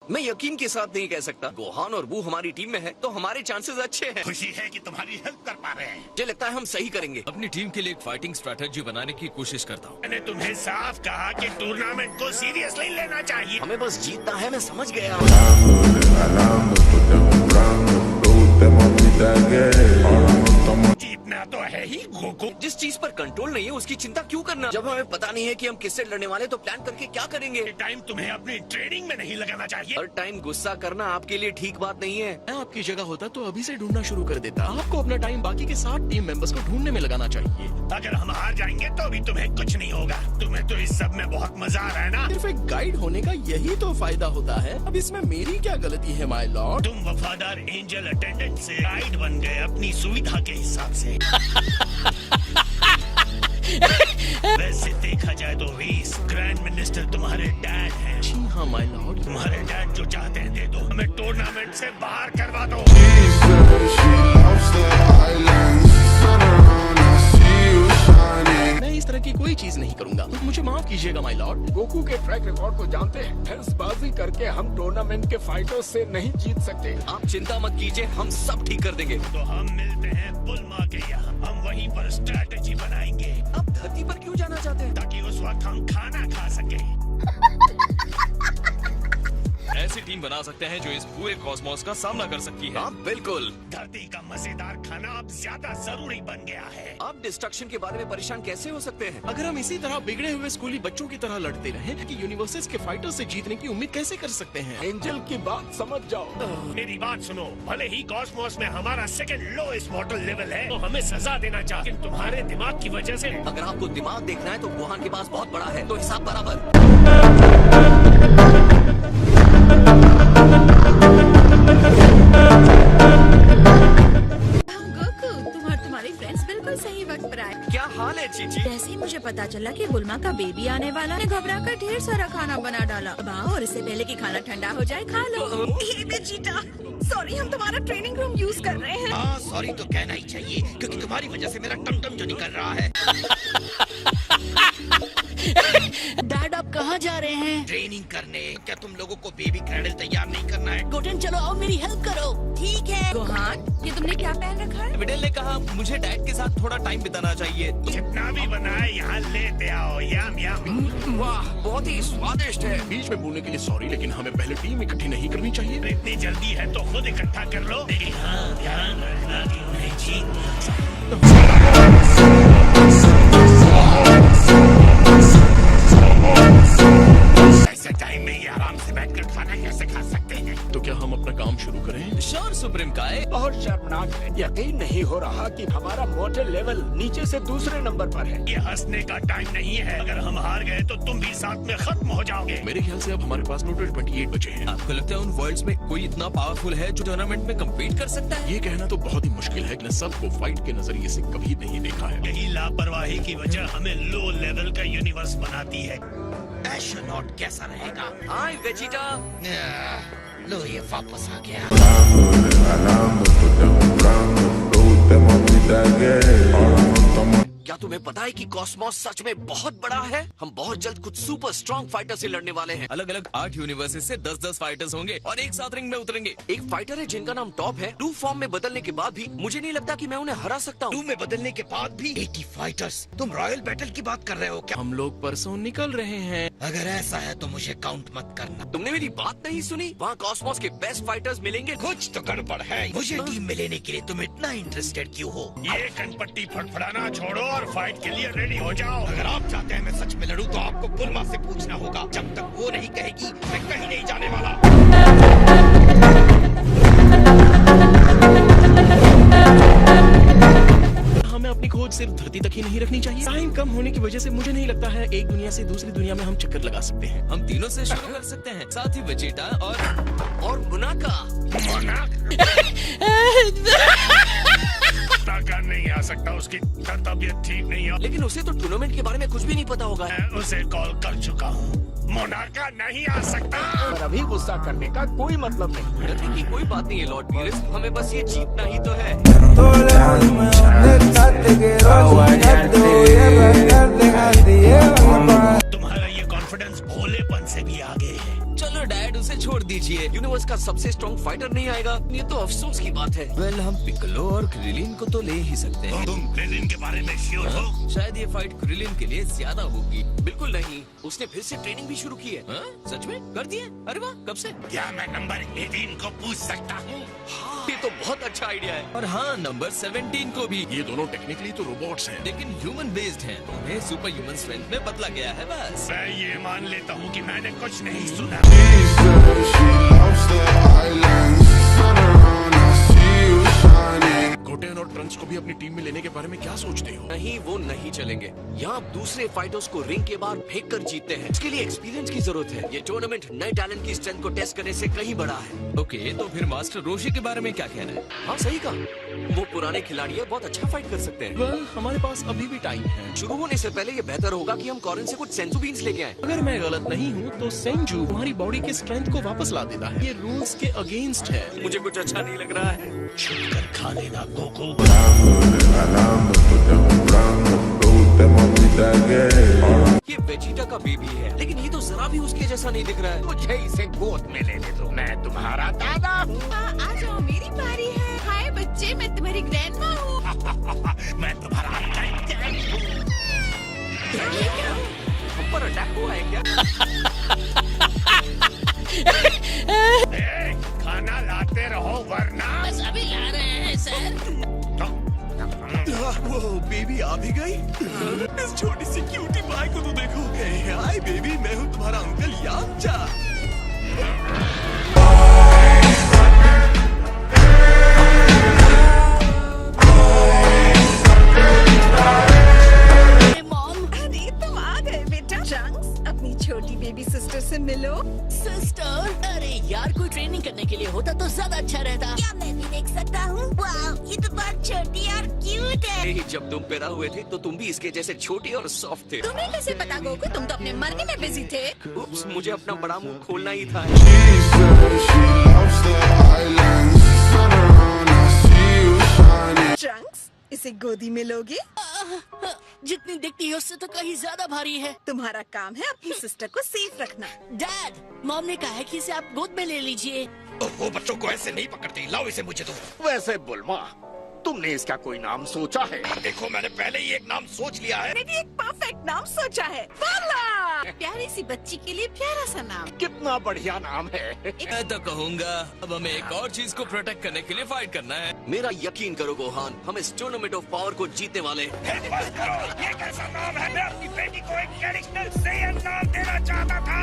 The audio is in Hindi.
मैं यकीन के साथ नहीं कह सकता। गोहान और बू हमारी टीम में है तो हमारे चांसेस अच्छे हैं। खुशी है कि तुम्हारी हेल्प कर पा रहे हैं। मुझे लगता है हम सही करेंगे। अपनी टीम के लिए एक फाइटिंग स्ट्रेटेजी बनाने की कोशिश करता हूँ। मैंने तुम्हें साफ कहा कि टूर्नामेंट को सीरियसली लेना चाहिए। हमें बस जीतना है, मैं समझ गया। जीतना तो है ही गोकू। जिस चीज पर कंट्रोल नहीं है उसकी चिंता क्यों करना? जब हमें पता नहीं है कि हम किससे लड़ने वाले तो प्लान करके क्या करेंगे? टाइम तुम्हें अपनी ट्रेनिंग में नहीं लगाना चाहिए। हर टाइम गुस्सा करना आपके लिए ठीक बात नहीं है। मैं आपकी जगह होता तो अभी से ढूंढना शुरू कर देता। आपको अपना टाइम बाकी के 7 टीम मेंबर्स को ढूंढने में लगाना चाहिए। अगर हम हार जाएंगे तो भी तुम्हें कुछ नहीं होगा। तुम्हें तो इस सब में बहुत मजा आ रहा है ना। सिर्फ एक गाइड होने का यही तो फायदा होता है। अब इसमें मेरी क्या गलती है माय लॉर्ड? तुम वफादार एंजल अटेंडेंट से गाइड बन गए अपनी सुविधा के हिसाब से। वैसे देखा जाए तो वीस ग्रैंड मिनिस्टर तुम्हारे डैड हैं। जी हाँ माय लॉर्ड। तुम्हारे डैड जो चाहते हैं दे दो। हमें टूर्नामेंट से बाहर करवा दो। मैं इस तरह की कोई चीज नहीं करूंगा। मुझे माफ कीजिएगा माय लॉर्ड। गोकू के ट्रैक रिकॉर्ड को जानते हैं। फैंसबाजी करके हम टूर्नामेंट के फाइटर्स से नहीं जीत सकते। आप चिंता मत कीजिए, हम सब ठीक कर देंगे। तो हम मिलते हैं बुलमा के यहाँ। हम वहीं पर स्ट्रैटेजी बनाएंगे। आप धरती पर क्यों जाना चाहते हैं? ताकि उस वक्त हम खाना खा सके। ऐसी टीम बना सकते हैं जो इस पूरे कॉस्मोस का सामना कर सकती है। हाँ बिल्कुल। धरती का मजेदार खाना अब ज्यादा जरूरी बन गया है। आप डिस्ट्रक्शन के बारे में परेशान कैसे हो सकते हैं? अगर हम इसी तरह बिगड़े हुए स्कूली बच्चों की तरह लड़ते रहे कि यूनिवर्सेस के फाइटर से जीतने की उम्मीद कैसे कर सकते हैं? एंजल की बात समझ जाओ। मेरी बात सुनो। भले ही कॉस्मोस में हमारा सेकंड लोएस्ट वाटर लेवल है तो हमें सजा देना चाहिए। लेकिन तुम्हारे दिमाग की वजह से अगर आपको दिमाग देखना है तो गोहान के पास बहुत बड़ा है, तो हिसाब बराबर। तुम्हारे फ्रेंड्स बिल्कुल सही वक्त पर आए। क्या हाल है चीची? जैसे ही मुझे पता चला कि बुलमा का बेबी आने वाला है, घबरा कर ढेर सारा खाना बना डाला। अब आओ और इससे पहले कि खाना ठंडा हो जाए खा लो। हे बेचीटा, सॉरी हम तुम्हारा ट्रेनिंग रूम यूज कर रहे हैं। हाँ सॉरी तो कहना ही चाहिए क्योंकि तुम्हारी वजह से मेरा टमटम जो निकल रहा है। डैड आप कहाँ जा रहे हैं? ट्रेनिंग करने। क्या तुम लोगों को बेबी क्रैडल तैयार नहीं करना है? गोटन चलो आओ मेरी हेल्प करो। ठीक है। गोहान ये तुमने क्या पहन रखा है? विडेल ने कहा मुझे डैड के साथ थोड़ा टाइम बिताना चाहिए। जितना भी बना है यहाँ लेते आओ। याम याम। वाह बहुत ही स्वादिष्ट है। बीच में बोलने के लिए सॉरी, लेकिन हमें पहले टीम इकट्ठी नहीं करनी चाहिए। इतनी जल्दी है तो खुद इकट्ठा कर लो। लेकिन हाँ ध्यान रखना कि उन्हें जीत ऐसे टाइम में ये आराम से बैठकर खाना कैसे खा सकते हैं? तो क्या हम अपना काम शुरू करें? श्योर सुप्रीम काय। बहुत शर्मनाक है। यकीन नहीं हो रहा कि हमारा मोटर लेवल नीचे से दूसरे नंबर पर है। ये हंसने का टाइम नहीं है। अगर हम हार गए तो तुम भी साथ में खत्म हो जाओगे। मेरे ख्याल से अब हमारे पास टोटल 28 बचे हैं। आपको लगता है उन वर्ल्ड्स में कोई इतना पावरफुल है जो टूर्नामेंट में कम्पीट कर सकता है? ये कहना तो बहुत ही मुश्किल है कि सबको फाइट के नजरिए से कभी नहीं देखा है। यही लापरवाही की वजह हमें लो लेवल का यूनिवर्स बनाती है। एस्ट्रोनॉट कैसा रहेगा? हाय वेजिटा। लो ये वापस आ गया। क्या तुम्हें पता है कि कॉस्मोस सच में बहुत बड़ा है? हम बहुत जल्द कुछ सुपर स्ट्रॉन्ग फाइटर से लड़ने वाले हैं। अलग अलग 8 यूनिवर्सेस से 10-10 फाइटर्स होंगे और एक साथ रिंग में उतरेंगे। एक फाइटर है जिनका नाम टॉप है। 2 फॉर्म में बदलने के बाद भी मुझे नहीं लगता कि मैं उन्हें हरा सकता हूँ। 2 में बदलने के बाद भी 80 फाइटर्स। तुम रॉयल बैटल की बात कर रहे हो क्या? हम लोग परसों निकल रहे हैं। अगर ऐसा है तो मुझे काउंट मत करना। तुमने मेरी बात नहीं सुनी? वहाँ कॉस्मोस के बेस्ट फाइटर्स मिलेंगे। कुछ तो गड़बड़ है। मुझे टीम में लेने के लिए तुम इतना इंटरेस्टेड क्यों हो? ये कनपट्टी फटफड़ाना छोड़ो और फाइट के लिए रेडी हो जाओ। अगर आप चाहते हैं मैं सच में लड़ूं तो आपको बुलमा से पूछना होगा। जब तक वो नहीं कहेगी मैं कहीं नहीं जाने वाला। हमें अपनी खोज सिर्फ धरती तक ही नहीं रखनी चाहिए। टाइम कम होने की वजह से मुझे नहीं लगता है एक दुनिया से दूसरी दुनिया में हम चक्कर लगा सकते हैं। हम तीनों से शुरू कर सकते हैं, साथ ही वेजिटा और मुनाका। ताका नहीं आ सकता। उसकी तबीयत ठीक नहीं है। लेकिन उसे तो टूर्नामेंट के बारे में कुछ भी नहीं पता होगा। मैं उसे कॉल कर चुका हूँ। मोनाका नहीं आ सकता। पर अभी गुस्सा करने का कोई मतलब नहीं। डरने की कोई बात नहीं है लॉर्ड पीरिस, हमें बस ये जीतना ही तो है। तुम्हारा ये कॉन्फिडेंस भोलेपन से भी आगे है। चलो डैड, उसे छोड़ दीजिए। यूनिवर्स का सबसे स्ट्रॉन्ग फाइटर नहीं आएगा, ये तो अफसोस की बात है। वेल, हम पिक्कोलो और क्रिलिन को तो ले ही सकते हैं। तुम क्रिलिन के बारे में श्योर हो? शायद ये फाइट क्रिलिन के लिए ज्यादा होगी। बिल्कुल नहीं, उसने फिर से ट्रेनिंग भी शुरू की है। हाँ? सच में कर दिए? अरे वाह, कब से? क्या मैं नंबर 18 को पूछ सकता हूँ? ये तो बहुत अच्छा आइडिया है। और हाँ, नंबर 17 को भी। ये दोनों टेक्निकली तो रोबोट्स हैं। लेकिन ह्यूमन बेस्ड हैं। उन्हें सुपर ह्यूमन स्ट्रेंथ में बदला गया है बस। मैं ये मान लेता हूँ कि मैंने कुछ नहीं सुना। गोटेन और ट्रंक्स को भी अपनी टीम में लेने के बारे में क्या सोचते हो? नहीं, वो नहीं चलेंगे। यहाँ आप दूसरे फाइटर्स को रिंग के बाहर फेंक कर जीतते हैं। इसके लिए एक्सपीरियंस की जरूरत है। ये टूर्नामेंट नए टैलेंट की स्ट्रेंथ को टेस्ट करने से कहीं बड़ा है। ओके, तो फिर मास्टर रोशी के बारे में क्या कहना है? हाँ, सही कहा। वो पुराने खिलाड़ी है, बहुत अच्छा फाइट कर सकते हैं। वेल, हमारे पास अभी भी टाइम है। शुरू होने से पहले ये बेहतर होगा कि हम कॉरिन से कुछ सेंसू बीन्स लेके आए। अगर मैं गलत नहीं हूँ तो सेंजू तुम्हारी बॉडी के स्ट्रेंथ को वापस ला देता है। ये रूल्स के अगेंस्ट है। मुझे कुछ अच्छा नहीं लग रहा है। छुपकर खा लेना गोकू। ये वेजिटा का बेबी है, लेकिन ये तो जरा भी उसके जैसा नहीं दिख रहा है। मुझे इसे गोद में लेने दो, मैं तुम्हारा दादा हूँ। आ जाओ, मेरी बारी है। हाय बच्चे, मैं तुम्हारी ग्रैंडमा हूँ। मैं तुम्हारा अंकल हूँ। हम पर अटैक हुआ है क्या? ए, खाना लाते रहो वरना। बस अभी ला रहे हैं सर। वो बेबी आ भी गई। इस छोटी सी क्यूटी पाई को तो देखो। हाय बेबी, मैं हूँ तुम्हारा अंकल यामचा। मॉम, अरे तुम आ गए बेटा। ट्रंक्स, अपनी छोटी बेबी सिस्टर से मिलो। सिस्टर, अरे यार कोई ट्रेनिंग करने के लिए होता तो ज्यादा अच्छा रहता। क्या मैं भी देख सकता हूँ? वाह, ये तो बहुत छोटी और क्यूट है। यही जब तुम पैदा हुए थे तो तुम भी इसके जैसे छोटे और सॉफ्ट थे। तुम्हें कैसे पता गोकू? तुम तो अपने मरने में बिजी थे। उप्स, मुझे अपना बड़ा मुंह खोलना ही था। ट्रंक्स, इसे गोदी में लोगे? जितनी दिखती है उससे तो कहीं ज्यादा भारी है। तुम्हारा काम है अपनी सिस्टर को सेफ रखना। डैड, मॉम ने कहा है कि इसे आप गोद में ले लीजिए। वो बच्चों को ऐसे नहीं पकड़ती। लाओ इसे मुझे दो। वैसे बुल्मा, तुमने इसका कोई नाम सोचा है? देखो, मैंने पहले ही एक नाम सोच लिया है। मैंने भी एक परफेक्ट नाम सोचा है। बाला! प्यारी सी बच्ची के लिए प्यारा सा नाम। कितना बढ़िया नाम है। मैं तो कहूँगा अब हमें एक और चीज को प्रोटेक्ट करने के लिए फाइट करना है। मेरा यकीन करो गोहान, हम इस टूर्नामेंट ऑफ पावर को जीतने वाले हैं। बस करो, ये कैसा नाम है? मैं अपनी बेटी को एक ट्रेडिशनल सेयन नाम देना चाहता था।